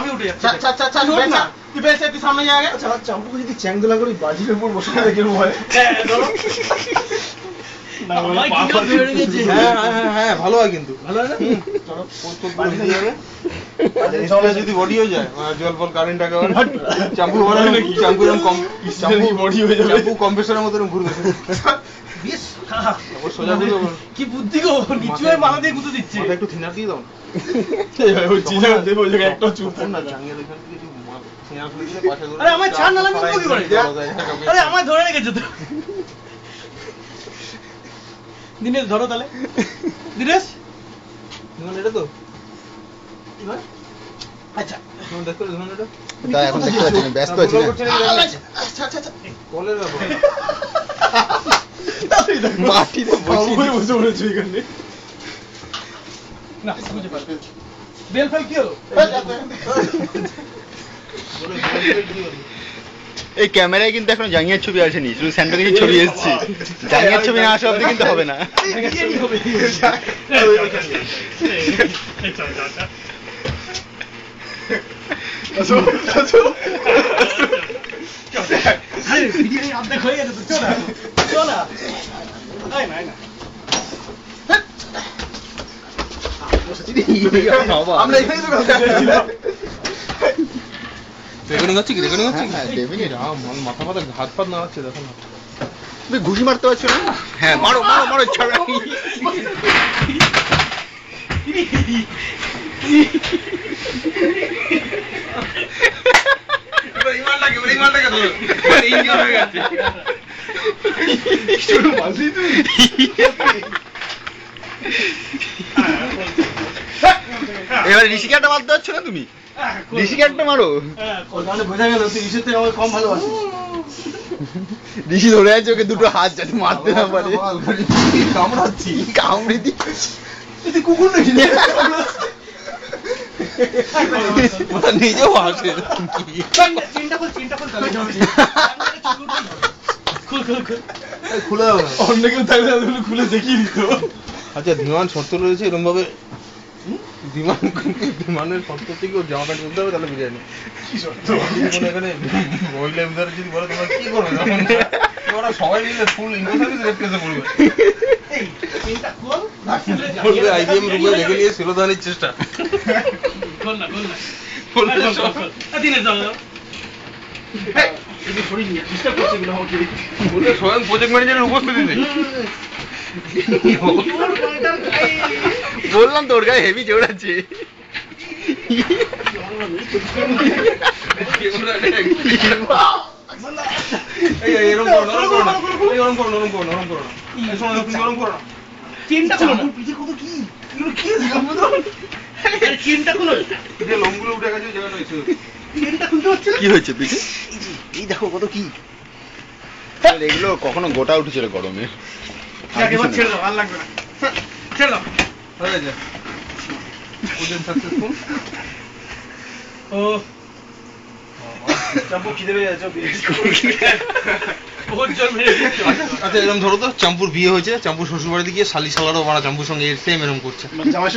আমি উঠে যাচ্ছি। আচ্ছা তুই বেঁচে তুই সামনে যা আগে। আচ্ছা চাম্পুকে যদি চ্যাংদোলা করে বাজির উপর বসে রেখে হয়। হ্যাঁ ধরো হ্যাঁ ভালো হয় কিন্তু ভালো হয় না? চলো যদি বডি হয়ে যায় জল ফল কারেন্ট একেবারে চাম্পু বানানো নাকি চাম্পু এরকম কম চাম্পু বডি হয়ে যাবে চাম্পু কম্প্রেসরের মতো এরকম ঘুরবে বেশ সোজা দিকে কি বুদ্ধি গো, নিচু হয়ে মাথা দিয়ে গুঁতো দিচ্ছে। মাথা একটু থিনার দিয়ে দাও ওই চিনা দেব ওই জায়গায় একটা চুপ না জাঙ্গিয়া দেখেন কিছু থিনার খুলে দিলে পাশে ধরে আরে আমার ছাড় না আমি উঠবো কি করে? আরে আমার ধরে রেখেছো তো। দিনেশ ধরো তাহলে। দিনেশ ধরুন এটা তো আচ্ছা ধরুন দেখো ধরুন এটা তা এখন দেখতে পাচ্ছি না, ব্যস্ত আছি না। আচ্ছা কলের ব্যাপার মাটিতে বসে বসে পড়েছো এখানে। না বুঝতে পারছি। বেল ফেল কি হলো? এই ক্যামেরায় কিন্তু এখন জাঙ্গিয়ার ছবি আসেনি, শুধু স্যান্ডউইচের ছবি এসেছে। জাঙ্গিয়ার ছবি না আসা অবধি কিন্তু হবে না। আরে ভিডিও অর্ধেক হয়ে গেছে তো, চল না আয় না আমরা এখানেই তো কথা বলছিলাম রেকর্ডিং হচ্ছে কি রেকর্ডিং হচ্ছে কি হ্যাঁ, definitely। মাথা মাথা হাত পাত নাড়াচ্ছে দেখো না তুমি ঘুষি মারতে পারছো না? হ্যাঁ মারো মারো মারো ছাড়া। এবার ঋষিকে একটা মারতে পারছো না তুমি? ঋষিকে একটা মারো। ওখানে বোঝা গেল তুই ঈশ্বর থেকে আমাকে কম ভালোবাসিস। ঋষি ধরে আছে ওকে দুটো হাত যাতে মারতে না পারে। কামড়াচ্ছি কামড়ে দি। তুই কুকুর নাকি ওটা নিজেও হাসে চিন্তা কর খুল খুলে দাও অন্য কেউ থাকলে আমি খুলে দেখিয়ে দিত। আচ্ছা ধীমান শর্ত রয়েছে এরকম ভাবে ধীমানের শর্ত থেকে ওর জামা প্যান্ট তুলতে হবে তাহলে বিরিয়ানি কি শর্ত এখানে মহিলা এমদারে যদি বলে তোমরা কি করবে তোমরা সবাই মিলে ফুল ইন্টারসার্ভিস রেট কেসে পড়বে এই চিন্তা কর বলবে আইবিএম রুমে রেখে নিয়ে শিরোধানের চেষ্টা খোল না দিনে যাও এই সরি নিয়ে ডিস্টার্ব করছে গুলো আমাকে বলবে স্বয়ং প্রজেক্ট ম্যানেজারের উপস্থিতি নেই বললাম তো ওর গায়ে হেভি জোর আছে। এরকম করো নরম করো না নরম করো না শোনো তুমি নরম করো না চিন্তা করো না পিছে কত কি এগুলো কি আরে চিন্তা করো যে লোমগুলো উঠে গেছে ওই জায়গাটা হয়েছে চিন্তা করতে হচ্ছে কি হয়েছে পিঠে? এই দেখো কত কি। এগুলো কখনো গোটা উঠেছিল গরমে। এবার ছেড়ে দাও আর লাগবে না ছেড়ে দাও হয়ে গেছে ওদের সাকসেসফুল ও চাম্পু খিদে পেয়ে যাচ্ছে বহুত জোর মেরে দিচ্ছে। আচ্ছা এরকম ধরো তো চাম্পুর বিয়ে হয়েছে চাম্পুর শ্বশুর বাড়িতে গিয়ে শালি শালারও মারা চাম্পুর সঙ্গে সেম এরকম করছে জামাই